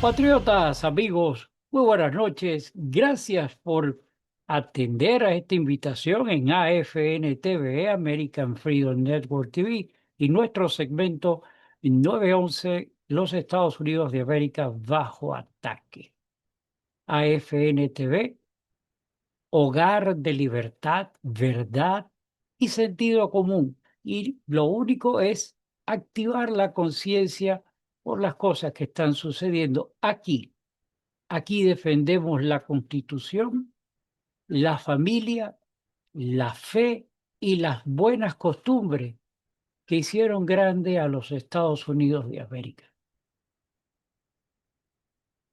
Compatriotas, amigos, muy buenas noches. Gracias por atender a esta invitación en AFN TV, American Freedom Network TV, y nuestro segmento 911, los Estados Unidos de América bajo ataque. AFN TV, hogar de libertad, verdad y sentido común. Y lo único es activar la conciencia por las cosas que están sucediendo aquí. Aquí defendemos la Constitución, la familia, la fe y las buenas costumbres que hicieron grande a los Estados Unidos de América.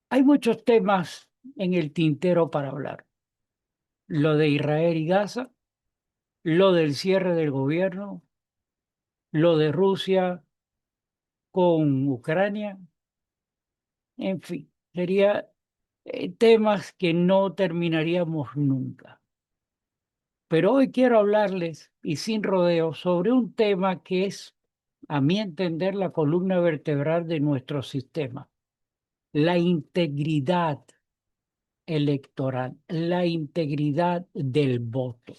Hay muchos temas en el tintero para hablar. Lo de Israel y Gaza, lo del cierre del gobierno, lo de Rusia con Ucrania, en fin, serían temas que no terminaríamos nunca. Pero hoy quiero hablarles, y sin rodeos, sobre un tema que es, a mi entender, la columna vertebral de nuestro sistema: la integridad electoral, la integridad del voto.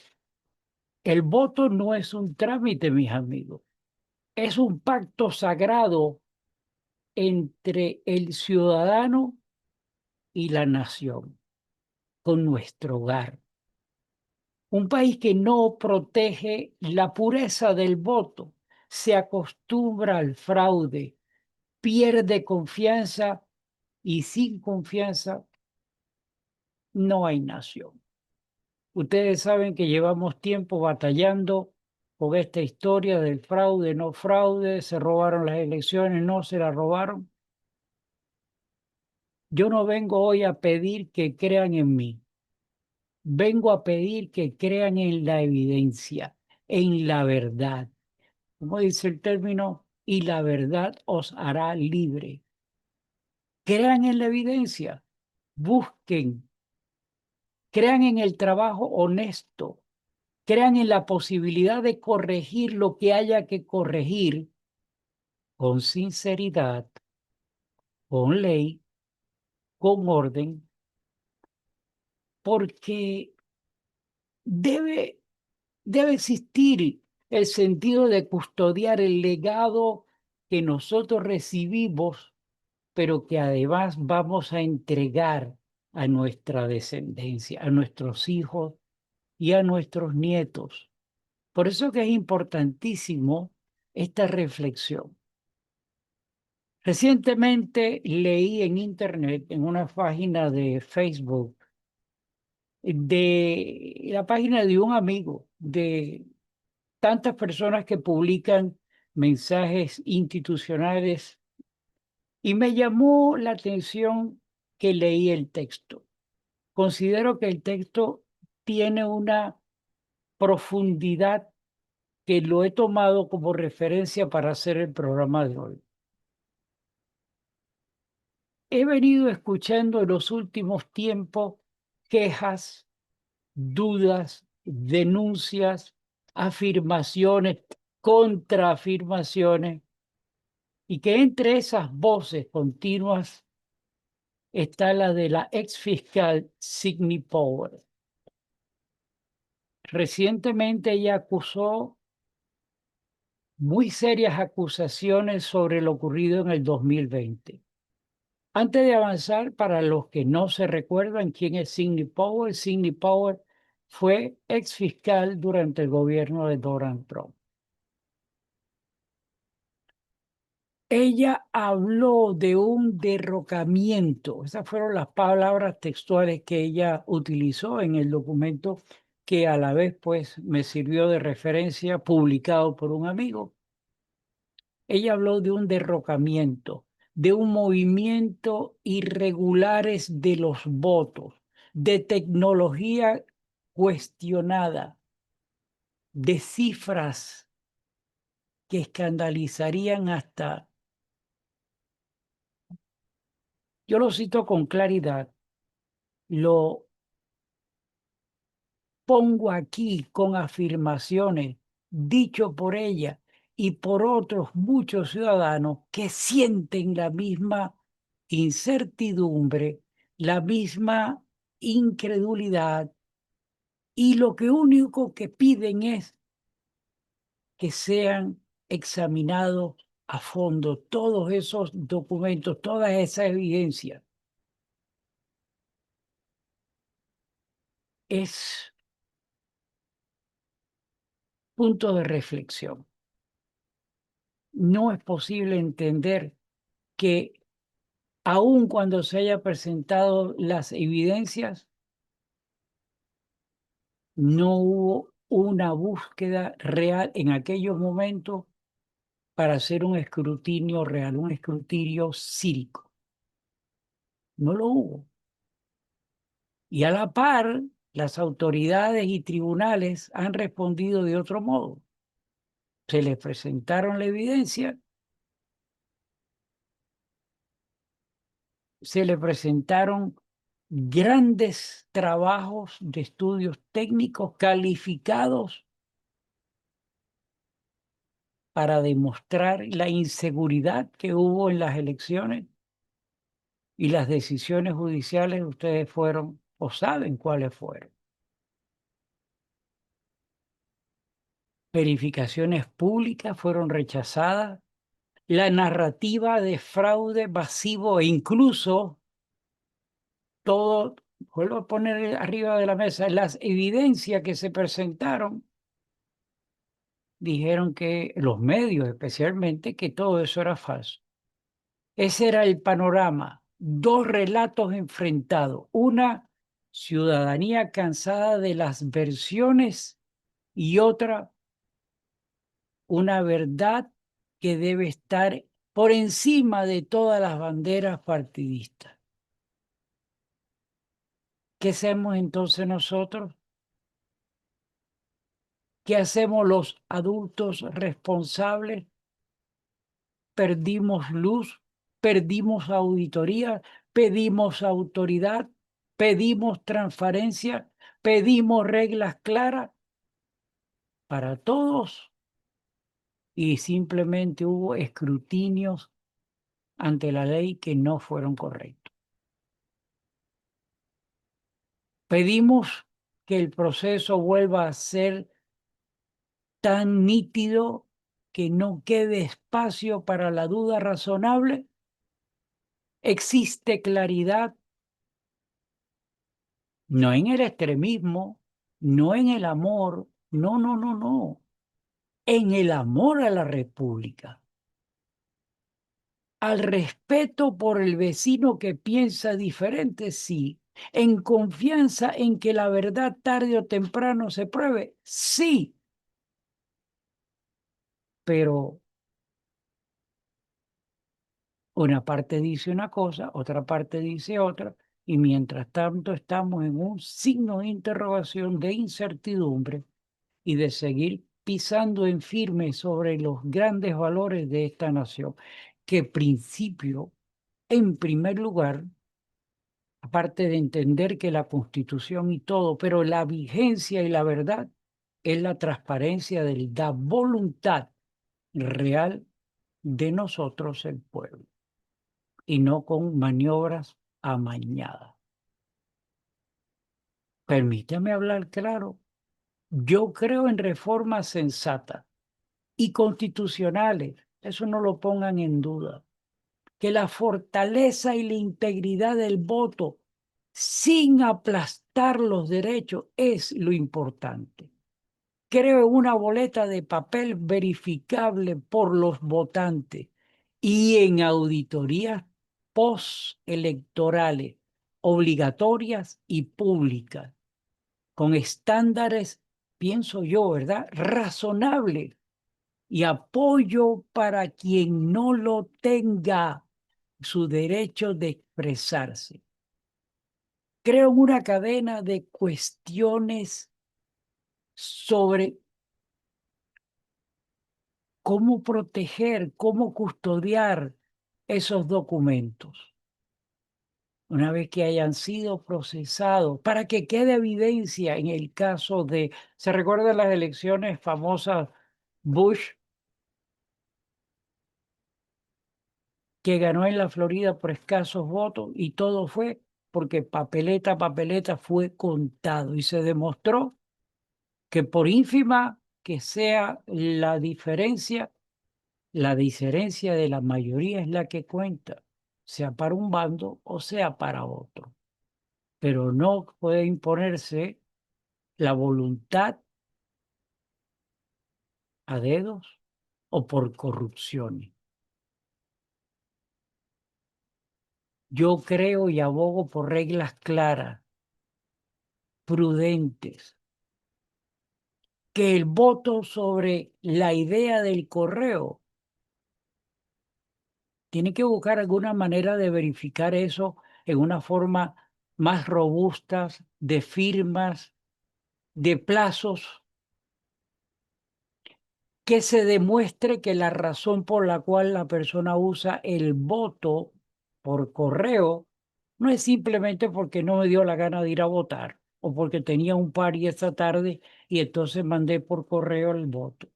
El voto no es un trámite, mis amigos, es un pacto sagrado entre el ciudadano y la nación, con nuestro hogar. Un país que no protege la pureza del voto se acostumbra al fraude, pierde confianza y sin confianza no hay nación. Ustedes saben que llevamos tiempo batallando con esta historia del fraude, no fraude, se robaron las elecciones, no se las robaron. Yo no vengo hoy a pedir que crean en mí. Vengo a pedir que crean en la evidencia, en la verdad. Como dice el término, y la verdad os hará libre. Crean en la evidencia, busquen, crean en el trabajo honesto, crean en la posibilidad de corregir lo que haya que corregir con sinceridad, con ley, con orden, porque debe, debe existir el sentido de custodiar el legado que nosotros recibimos, pero que además vamos a entregar a nuestra descendencia, a nuestros hijos y a nuestros nietos. Por eso que es importantísimo esta reflexión. Recientemente leí en internet, en una página de Facebook, de la página de un amigo, de tantas personas que publican mensajes institucionales, y me llamó la atención que leí el texto. Considero que el texto tiene una profundidad que lo he tomado como referencia para hacer el programa de hoy. He venido escuchando en los últimos tiempos quejas, dudas, denuncias, afirmaciones, contraafirmaciones, y que entre esas voces continuas está la de la ex fiscal Sidney Powell. Recientemente ella acusó muy serias acusaciones sobre lo ocurrido en el 2020. Antes de avanzar, para los que no se recuerdan quién es Sidney Powell fue ex fiscal durante el gobierno de Donald Trump. Ella habló de un derrocamiento. Esas fueron las palabras textuales que ella utilizó en el documento que a la vez pues me sirvió de referencia, publicado por un amigo. Ella habló de un derrocamiento, de un movimiento irregulares de los votos, de tecnología cuestionada, de cifras que escandalizarían hasta, yo lo cito con claridad, lo pongo aquí con afirmaciones dicho por ella y por otros muchos ciudadanos que sienten la misma incertidumbre, la misma incredulidad, y lo que único que piden es que sean examinados a fondo todos esos documentos, toda esa evidencia. Es punto de reflexión. No es posible entender que aun cuando se haya presentado las evidencias, no hubo una búsqueda real en aquellos momentos para hacer un escrutinio real, un escrutinio cívico. No lo hubo. Y a la par, las autoridades y tribunales han respondido de otro modo. Se les presentaron la evidencia, se le presentaron grandes trabajos de estudios técnicos calificados para demostrar la inseguridad que hubo en las elecciones, y las decisiones judiciales ustedes fueron o saben cuáles fueron. Verificaciones públicas fueron rechazadas, la narrativa de fraude masivo e incluso todo, vuelvo a poner arriba de la mesa, las evidencias que se presentaron, dijeron que los medios especialmente, que todo eso era falso. Ese era el panorama, dos relatos enfrentados, una ciudadanía cansada de las versiones y otra, una verdad que debe estar por encima de todas las banderas partidistas. ¿Qué hacemos entonces nosotros? ¿Qué hacemos los adultos responsables? Perdimos luz, perdimos auditoría, pedimos autoridad, pedimos transparencia, pedimos reglas claras para todos, y simplemente hubo escrutinios ante la ley que no fueron correctos. Pedimos que el proceso vuelva a ser tan nítido que no quede espacio para la duda razonable. Existe claridad, no en el extremismo, no en el amor, no, no, no, no, en el amor a la República, al respeto por el vecino que piensa diferente, sí, en confianza en que la verdad tarde o temprano se pruebe, sí, pero una parte dice una cosa, otra parte dice otra, y mientras tanto estamos en un signo de interrogación, de incertidumbre, y de seguir pisando en firme sobre los grandes valores de esta nación, que principio, en primer lugar, aparte de entender que la Constitución y todo, pero la vigencia y la verdad es la transparencia de la voluntad real de nosotros, el pueblo, y no con maniobras amañadas. Permítame hablar claro. Yo creo en reformas sensatas y constitucionales, eso no lo pongan en duda, que la fortaleza y la integridad del voto sin aplastar los derechos es lo importante. Creo en una boleta de papel verificable por los votantes y en auditorías postelectorales obligatorias y públicas, con estándares, pienso yo, ¿verdad?, razonables, y apoyo para quien no lo tenga, su derecho de expresarse. Creo en una cadena de cuestiones sobre cómo proteger, cómo custodiar esos documentos una vez que hayan sido procesados, para que quede evidencia en el caso de, ¿se recuerdan las elecciones famosas Bush? que ganó en la Florida por escasos votos y todo fue porque papeleta a papeleta fue contado y se demostró que por ínfima que sea la diferencia de la mayoría es la que cuenta, sea para un bando o sea para otro. Pero no puede imponerse la voluntad a dedos o por corrupción. Yo creo y abogo por reglas claras, prudentes, que el voto sobre la idea del correo tiene que buscar alguna manera de verificar eso en una forma más robusta, de firmas, de plazos, que se demuestre que la razón por la cual la persona usa el voto por correo no es simplemente porque no me dio la gana de ir a votar o porque tenía un party esta tarde y entonces mandé por correo el voto.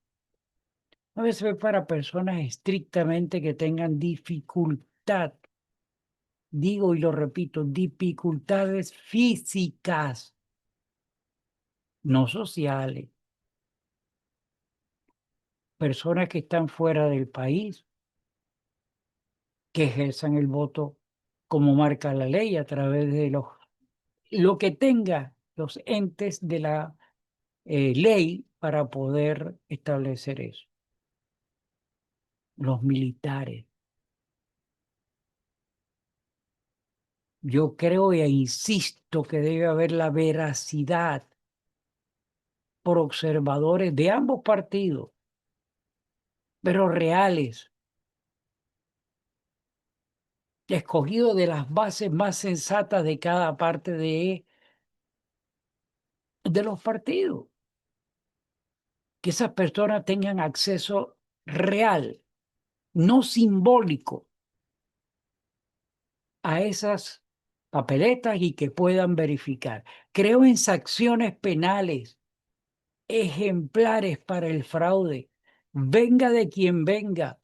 A veces es para personas estrictamente que tengan dificultad, digo y lo repito, dificultades físicas, no sociales, personas que están fuera del país, que ejerzan el voto como marca la ley a través de lo que tenga los entes de la ley para poder establecer eso. Los militares. Yo creo e insisto que debe haber la veracidad por observadores de ambos partidos, pero reales, escogidos de las bases más sensatas de cada parte de los partidos. Que esas personas tengan acceso real, no simbólico, a esas papeletas y que puedan verificar. Creo en sanciones penales ejemplares para el fraude, venga de quien venga,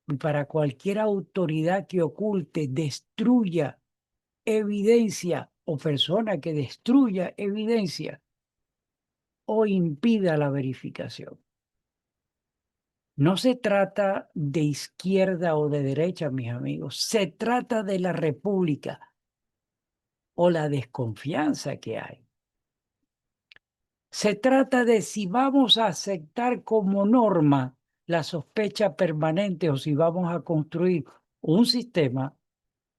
y para cualquier autoridad que oculte, destruya evidencia o persona que destruya evidencia o impida la verificación. No se trata de izquierda o de derecha, mis amigos, se trata de la república o la desconfianza que hay. Se trata de si vamos a aceptar como norma la sospecha permanente o si vamos a construir un sistema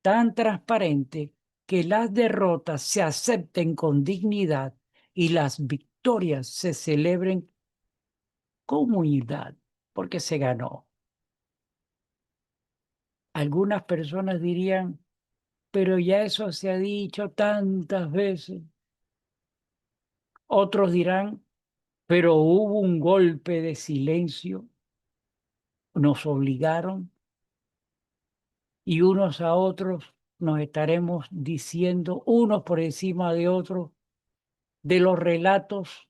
tan transparente que las derrotas se acepten con dignidad y las victorias se celebren con humildad, porque se ganó. Algunas personas dirían, pero ya eso se ha dicho tantas veces. Otros dirán, pero hubo un golpe de silencio, nos obligaron y unos a otros nos estaremos diciendo, unos por encima de otros, de los relatos,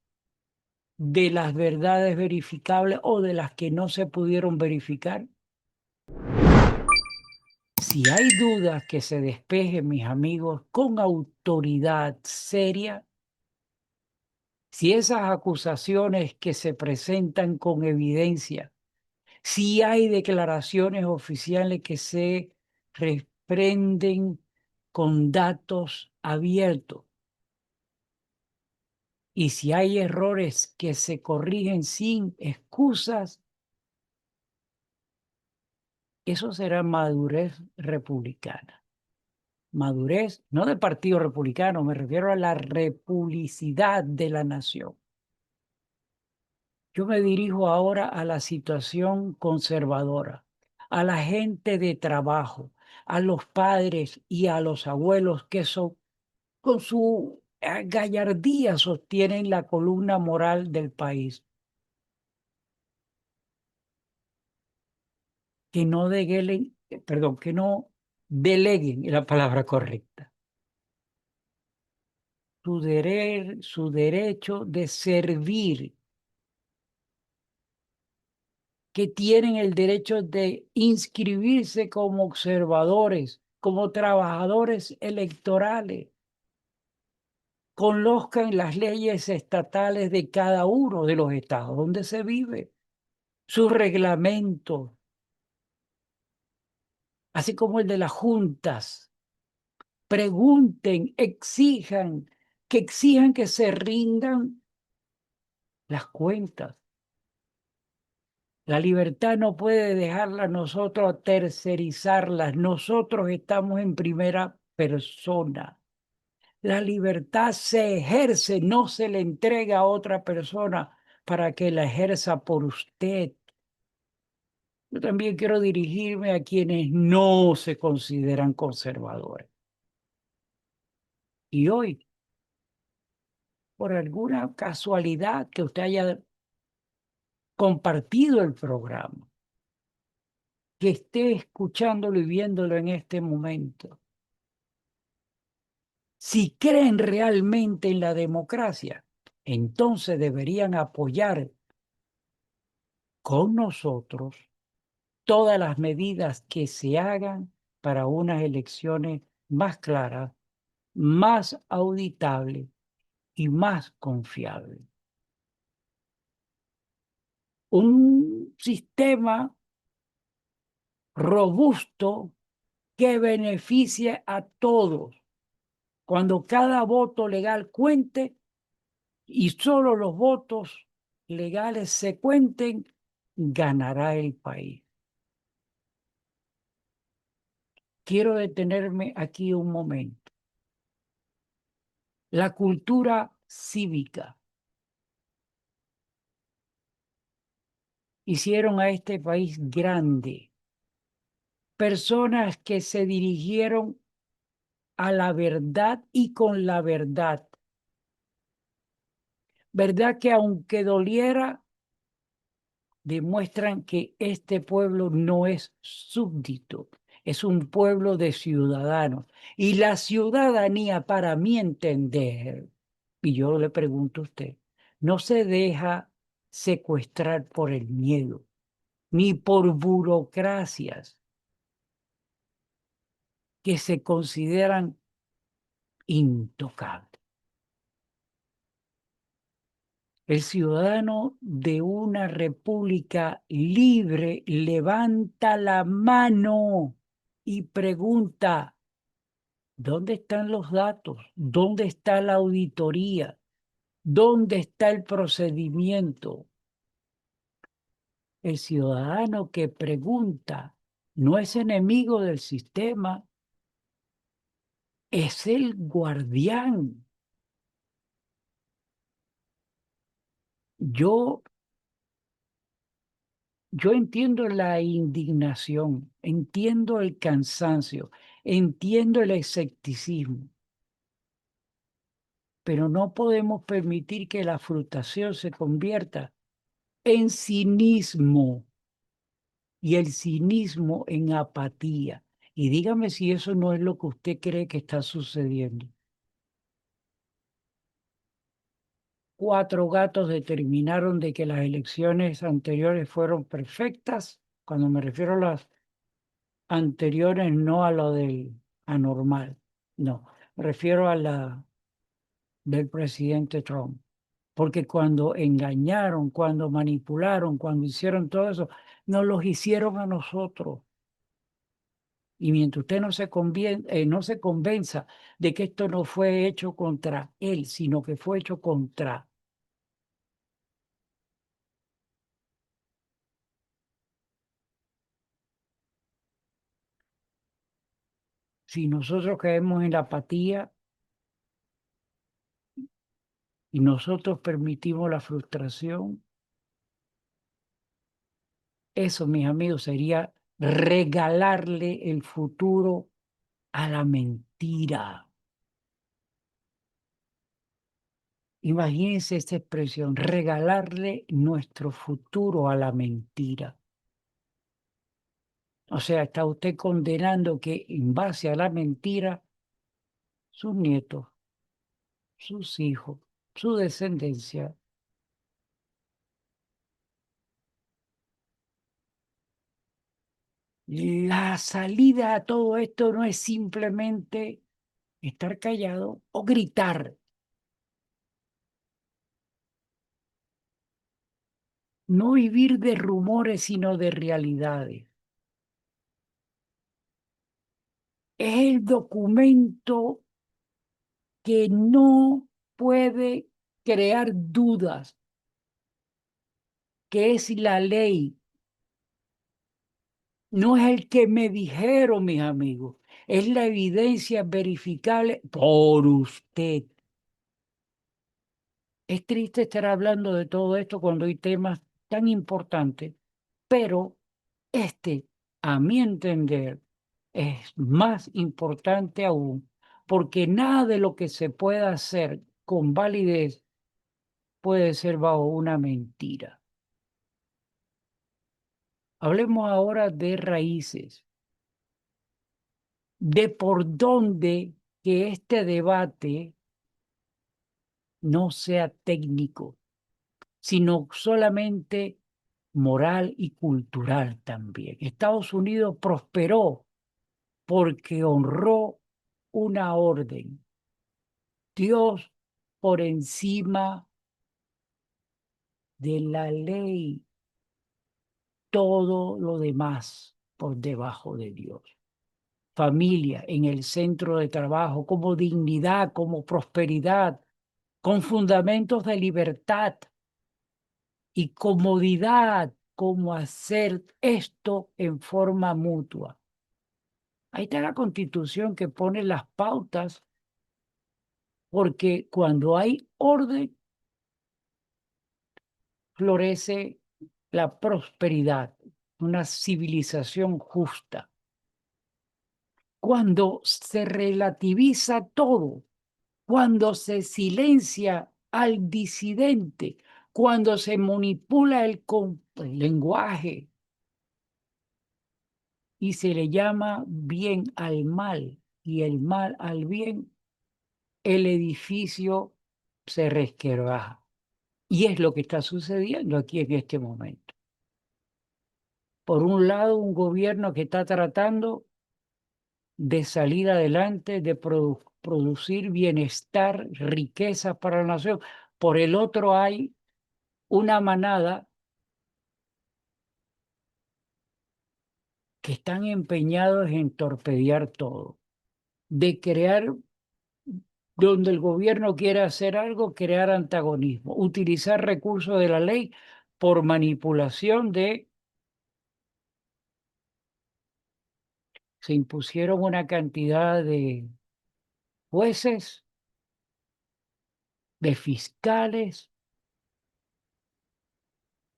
de las verdades verificables o de las que no se pudieron verificar. Si hay dudas que se despejen, mis amigos, con autoridad seria. Si esas acusaciones que se presentan con evidencia, si hay declaraciones oficiales que se reprenden con datos abiertos y si hay errores que se corrigen sin excusas, eso será madurez republicana. Madurez, no del Partido Republicano, me refiero a la republicidad de la nación. Yo me dirijo ahora a la situación conservadora, a la gente de trabajo, a los padres y a los abuelos que son, con su gallardía sostienen la columna moral del país. Que no deleguen, perdón, que no deleguen, es la palabra correcta, su derecho de servir que tienen el derecho de inscribirse como observadores, como trabajadores electorales, conozcan las leyes estatales de cada uno de los estados donde se vive, sus reglamentos, así como el de las juntas. Pregunten, exijan que se rindan las cuentas. La libertad no puede dejarla nosotros tercerizarlas. Nosotros estamos en primera persona. La libertad se ejerce, no se le entrega a otra persona para que la ejerza por usted. Yo también quiero dirigirme a quienes no se consideran conservadores. Y hoy, por alguna casualidad que usted haya compartido el programa, que esté escuchándolo y viéndolo en este momento, si creen realmente en la democracia, entonces deberían apoyar con nosotros todas las medidas que se hagan para unas elecciones más claras, más auditables y más confiables. Un sistema robusto que beneficie a todos. Cuando cada voto legal cuente y solo los votos legales se cuenten, ganará el país. Quiero detenerme aquí un momento. La cultura cívica hicieron a este país grande. Personas que se dirigieron a la verdad y con la verdad. Verdad que aunque doliera, demuestran que este pueblo no es súbdito, es un pueblo de ciudadanos. Y la ciudadanía, para mi entender, y yo le pregunto a usted, no se deja secuestrar por el miedo, ni por burocracias que se consideran intocables. El ciudadano de una república libre levanta la mano y pregunta, ¿dónde están los datos? ¿Dónde está la auditoría? ¿Dónde está el procedimiento? El ciudadano que pregunta no es enemigo del sistema, es el guardián. Yo Yo entiendo la indignación, entiendo el cansancio, entiendo el escepticismo, pero no podemos permitir que la frustración se convierta en cinismo y el cinismo en apatía. Y dígame si eso no es lo que usted cree que está sucediendo. 4 gatos determinaron de que las elecciones anteriores fueron perfectas. Cuando me refiero a las anteriores, no a lo del anormal, no, me refiero a la del presidente Trump. Porque cuando engañaron, cuando manipularon, cuando hicieron todo eso, nos los hicieron a nosotros. Y mientras usted no se convenza de que esto no fue hecho contra él, sino que fue hecho contra. Si nosotros caemos en la apatía y nosotros permitimos la frustración, eso, mis amigos, sería regalarle el futuro a la mentira. Imagínense esta expresión, regalarle nuestro futuro a la mentira. O sea, está usted condenando que en base a la mentira, sus nietos, sus hijos, su descendencia La salida a todo esto no es simplemente estar callado o gritar, no vivir de rumores, sino de realidades. Es el documento que no puede crear dudas, que es la ley. No es el que me dijeron mis amigos, es la evidencia verificable por usted. Es triste estar hablando de todo esto cuando hay temas tan importantes, pero este, a mi entender, es más importante aún, porque nada de lo que se pueda hacer con validez puede ser bajo una mentira. Hablemos ahora de raíces, de por dónde que este debate no sea técnico, sino solamente moral y cultural también. Estados Unidos prosperó porque honró una orden. Dios por encima de la ley, todo lo demás por debajo de Dios. Familia en el centro de trabajo, como dignidad, como prosperidad, con fundamentos de libertad y comodidad, como hacer esto en forma mutua. Ahí está la Constitución que pone las pautas, porque cuando hay orden, florece la prosperidad, una civilización justa. Cuando se relativiza todo, cuando se silencia al disidente, cuando se manipula el lenguaje y se le llama bien al mal y el mal al bien, el edificio se resquebraja. Y es lo que está sucediendo aquí en este momento. Por un lado, un gobierno que está tratando de salir adelante, de producir bienestar, riqueza para la nación. Por el otro hay una manada que están empeñados en torpedear todo, de crear, donde el gobierno quiere hacer algo, crear antagonismo, utilizar recursos de la ley por manipulación de... Se impusieron una cantidad de jueces, de fiscales,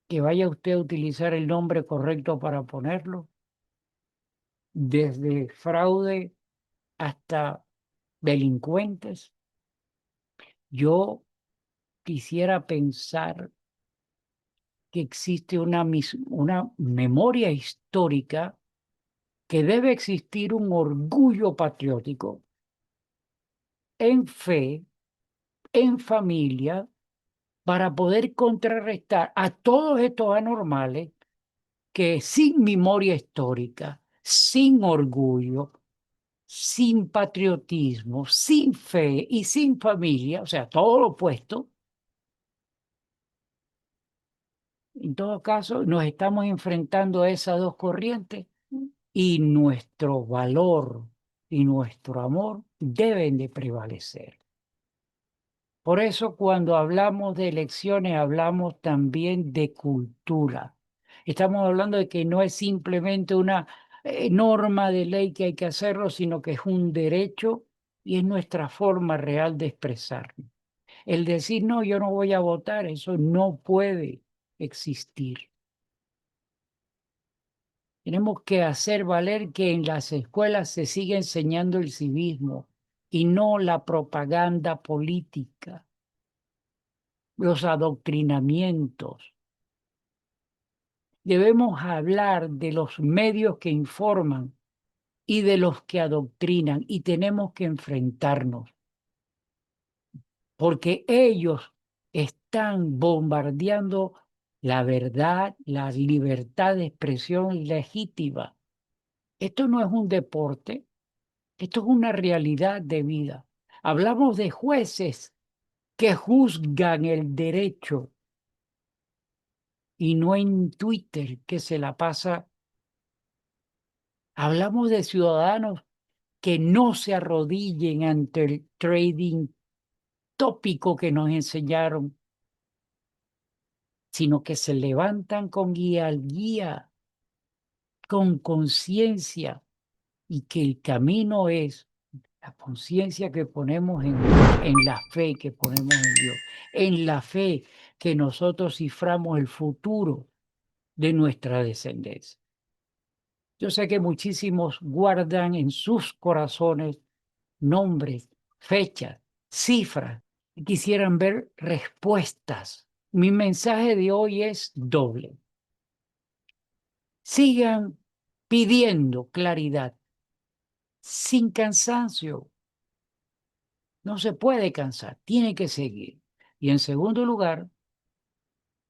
que vaya usted a utilizar el nombre correcto para ponerlo, desde fraude hasta delincuentes. Yo quisiera pensar que existe una memoria histórica, que debe existir un orgullo patriótico en fe, en familia, para poder contrarrestar a todos estos anormales que sin memoria histórica, sin orgullo, sin patriotismo, sin fe y sin familia, o sea, todo lo opuesto, en todo caso, nos estamos enfrentando a esas dos corrientes y nuestro valor y nuestro amor deben de prevalecer. Por eso cuando hablamos de elecciones hablamos también de cultura. Estamos hablando de que no es simplemente una norma de ley que hay que hacerlo, sino que es un derecho y es nuestra forma real de expresarnos. El decir, no, yo no voy a votar, eso no puede existir. Tenemos que hacer valer que en las escuelas se sigue enseñando el civismo y no la propaganda política, los adoctrinamientos. Debemos hablar de los medios que informan y de los que adoctrinan y tenemos que enfrentarnos porque ellos están bombardeando la verdad, la libertad de expresión legítima. Esto no es un deporte, esto es una realidad de vida. Hablamos de jueces que juzgan el derecho y no en Twitter que se la pasa. Hablamos de ciudadanos que no se arrodillen ante el trading tópico que nos enseñaron, sino que se levantan con guía al guía, con conciencia, y que el camino es la conciencia que ponemos en Dios, en la fe que ponemos en Dios, en la fe que nosotros ciframos el futuro de nuestra descendencia. Yo sé que muchísimos guardan en sus corazones nombres, fechas, cifras, y quisieran ver respuestas. Mi mensaje de hoy es doble. Sigan pidiendo claridad, sin cansancio. No se puede cansar, tiene que seguir. Y en segundo lugar,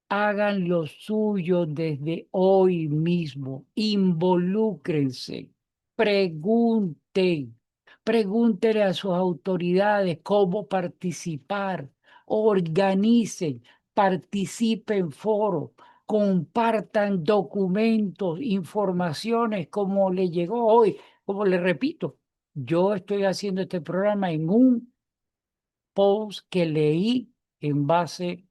hagan lo suyo desde hoy mismo. Involúcrense, pregunten, pregúntenle a sus autoridades cómo participar, organicen, participen en foros, compartan documentos, informaciones como le llegó hoy. Como le repito, yo estoy haciendo este programa en un post que leí en base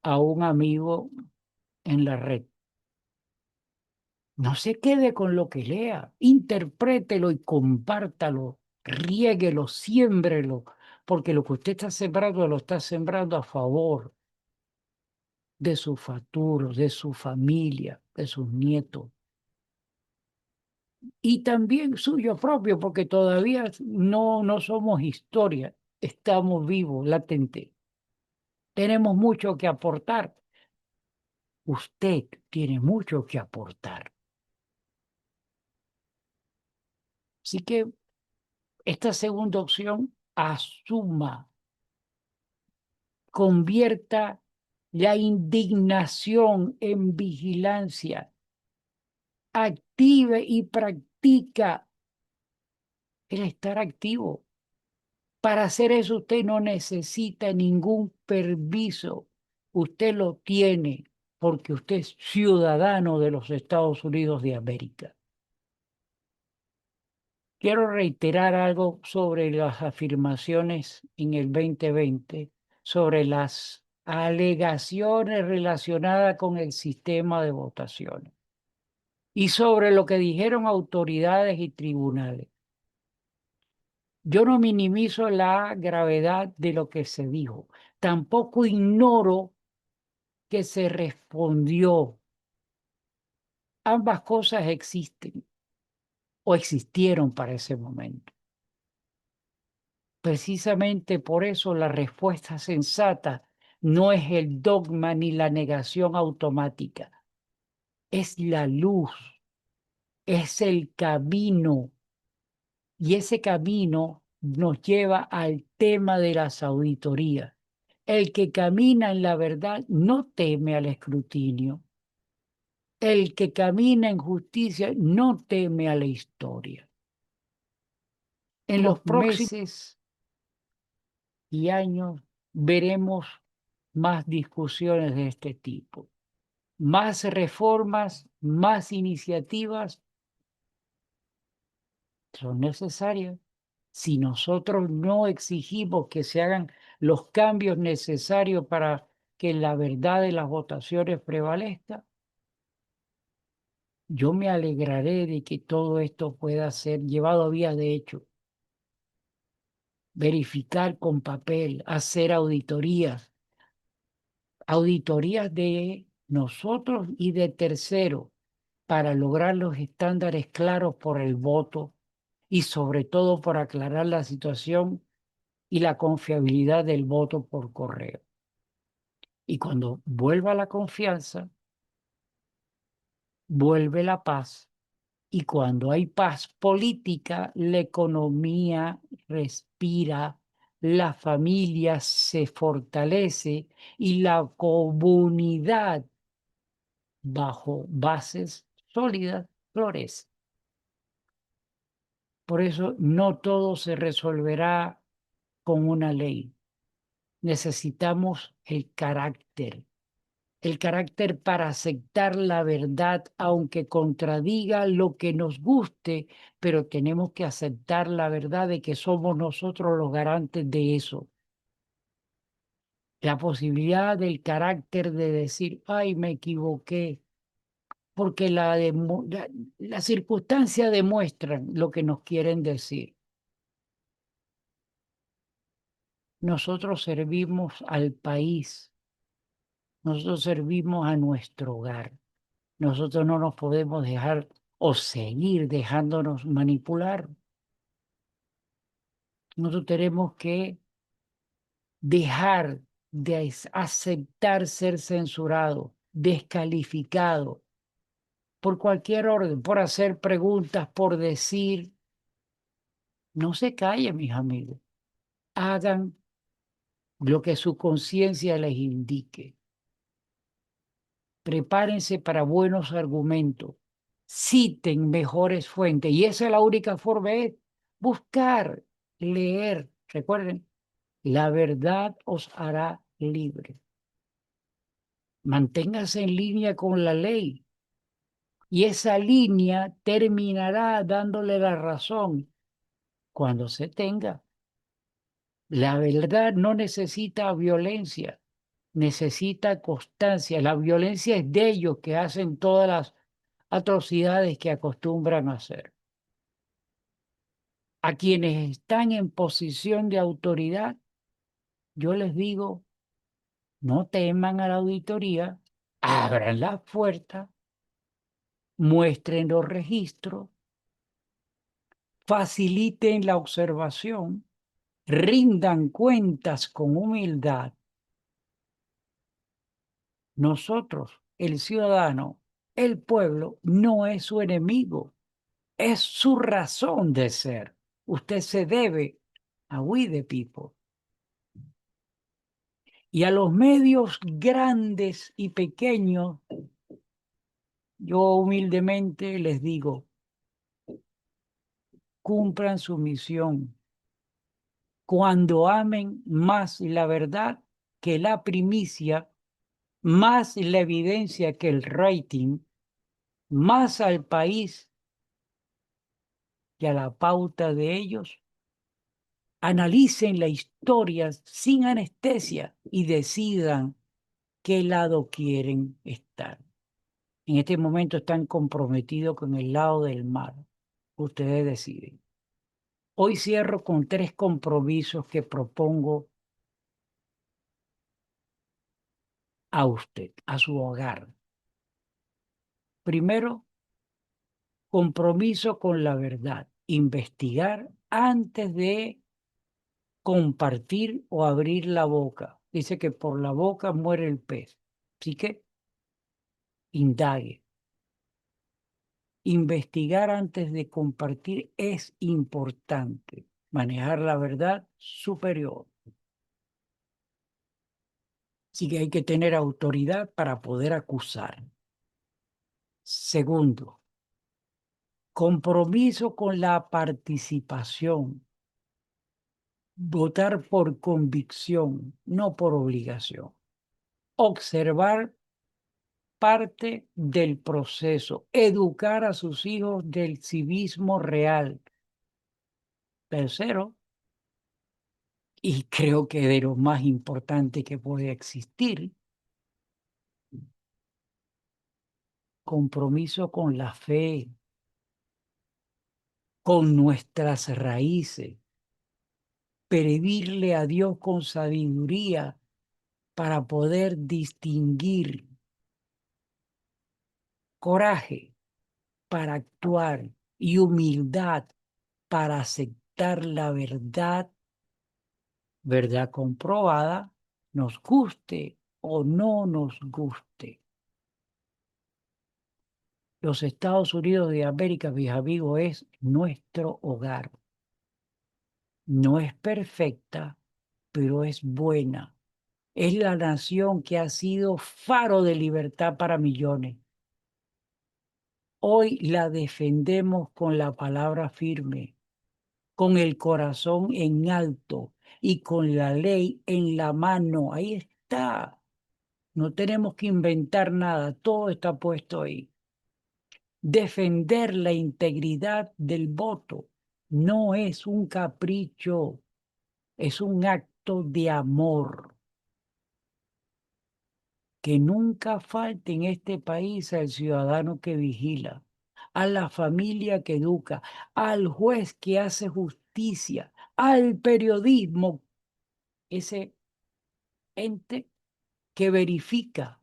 a un amigo en la red. No se quede con lo que lea, interprételo y compártalo, riéguelo, siémbrelo, porque lo que usted está sembrando lo está sembrando a favor de su futuro, de su familia, de sus nietos y también suyo propio, porque todavía no somos historia, estamos vivos, latente. Tenemos mucho que aportar. Usted tiene mucho que aportar. Así que esta segunda opción, asuma, convierta la indignación en vigilancia, active y practica el estar activo. Para hacer eso usted no necesita ningún permiso, usted lo tiene porque usted es ciudadano de los Estados Unidos de América. Quiero reiterar algo sobre las afirmaciones en el 2020, sobre las alegaciones relacionadas con el sistema de votaciones y sobre lo que dijeron autoridades y tribunales. Yo no minimizo la gravedad de lo que se dijo, tampoco ignoro que se respondió. Ambas cosas existen o existieron para ese momento. Precisamente por eso la respuesta sensata no es el dogma ni la negación automática, es la luz, es el camino. Y ese camino nos lleva al tema de las auditorías. El que camina en la verdad no teme al escrutinio. El que camina en justicia no teme a la historia. En los meses y años veremos más discusiones de este tipo, más reformas, más iniciativas son necesarias. Si nosotros no exigimos que se hagan los cambios necesarios para que la verdad de las votaciones prevalezca, yo me alegraré de que todo esto pueda ser llevado a vía de hecho. Verificar con papel, hacer auditorías de nosotros y de terceros para lograr los estándares claros por el voto y sobre todo por aclarar la situación y la confiabilidad del voto por correo. Y cuando vuelva la confianza, vuelve la paz. Y cuando hay paz política, la economía respira, la familia se fortalece y la comunidad bajo bases sólidas florece. Por eso no todo se resolverá con una ley. Necesitamos el carácter para aceptar la verdad, aunque contradiga lo que nos guste, pero tenemos que aceptar la verdad de que somos nosotros los garantes de eso. La posibilidad del carácter de decir, ay, me equivoqué, porque la circunstancia demuestran lo que nos quieren decir. Nosotros servimos al país, nosotros servimos a nuestro hogar. Nosotros no nos podemos dejar o seguir dejándonos manipular. Nosotros tenemos que dejar de aceptar ser censurado, descalificado por cualquier orden, por hacer preguntas, por decir. No se callen, mis amigos. Hagan lo que su conciencia les indique. Prepárense para buenos argumentos. Citen mejores fuentes. Y esa es la única forma, es buscar, leer. Recuerden, la verdad os hará libre. Manténgase en línea con la ley. Y esa línea terminará dándole la razón cuando se tenga. La verdad no necesita violencia, necesita constancia. La violencia es de ellos que hacen todas las atrocidades que acostumbran a hacer. A quienes están en posición de autoridad, yo les digo, no teman a la auditoría, abran las puertas, muestren los registros, faciliten la observación, rindan cuentas con humildad. Nosotros, el ciudadano, el pueblo, no es su enemigo, es su razón de ser. Usted se debe a we the people. Y a los medios grandes y pequeños, yo humildemente les digo, cumplan su misión. Cuando amen más la verdad que la primicia, más la evidencia que el rating, más al país y a la pauta de ellos, analicen la historia sin anestesia y decidan qué lado quieren estar. En este momento están comprometidos con el lado del mal. Ustedes deciden. Hoy cierro con 3 compromisos que propongo a usted, a su hogar. Primero, compromiso con la verdad. Investigar antes de compartir o abrir la boca. Dice que por la boca muere el pez. Así que indague. Investigar antes de compartir es importante. Manejar la verdad superior. Así que hay que tener autoridad para poder acusar. Segundo, compromiso con la participación. Votar por convicción, no por obligación. Observar parte del proceso. Educar a sus hijos del civismo real. Tercero, y creo que de lo más importante que puede existir, compromiso con la fe, con nuestras raíces, pedirle a Dios con sabiduría para poder distinguir, coraje para actuar y humildad para aceptar la verdad, verdad comprobada, nos guste o no nos guste. Los Estados Unidos de América, mis amigos, es nuestro hogar. No es perfecta, pero es buena. Es la nación que ha sido faro de libertad para millones. Hoy la defendemos con la palabra firme. con el corazón en alto y con la ley en la mano. Ahí está. No tenemos que inventar nada, todo está puesto ahí. Defender la integridad del voto no es un capricho, es un acto de amor. Que nunca falte en este país al ciudadano que vigila, a la familia que educa, al juez que hace justicia, al periodismo, ese ente que verifica,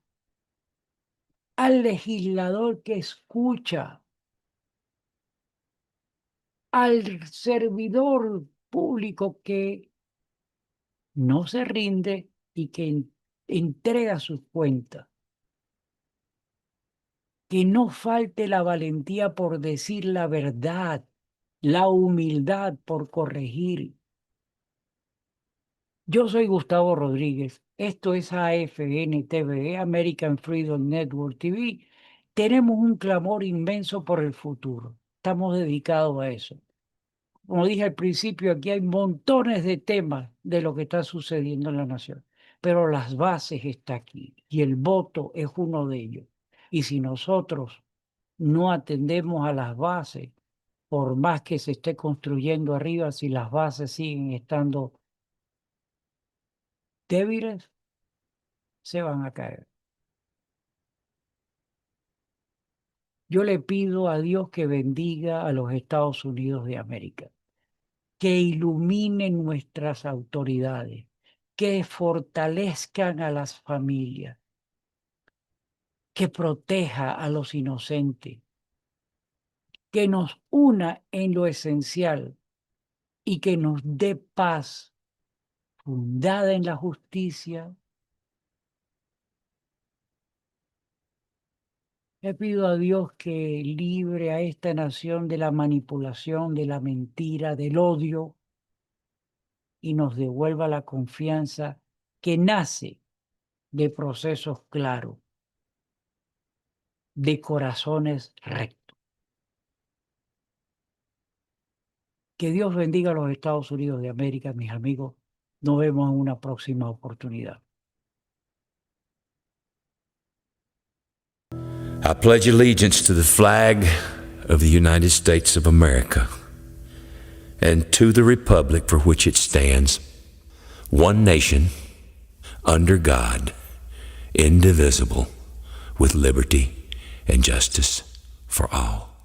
al legislador que escucha, al servidor público que no se rinde y que entrega sus cuentas. Que no falte la valentía por decir la verdad, la humildad por corregir. Yo soy Gustavo Rodríguez, esto es AFN TV, American Freedom Network TV. Tenemos un clamor inmenso por el futuro, estamos dedicados a eso. Como dije al principio, aquí hay montones de temas de lo que está sucediendo en la nación, pero las bases están aquí y el voto es uno de ellos. Y si nosotros no atendemos a las bases, por más que se esté construyendo arriba, si las bases siguen estando débiles, se van a caer. Yo le pido a Dios que bendiga a los Estados Unidos de América, que ilumine nuestras autoridades, que fortalezcan a las familias, que proteja a los inocentes, que nos una en lo esencial y que nos dé paz fundada en la justicia. Le pido a Dios que libre a esta nación de la manipulación, de la mentira, del odio y nos devuelva la confianza que nace de procesos claros, de corazones rectos. Que Dios bendiga a los Estados Unidos de América, mis amigos. Nos vemos en una próxima oportunidad. I pledge allegiance to the flag of the United States of America and to the republic for which it stands, one nation, under God, indivisible, with liberty and justice for all.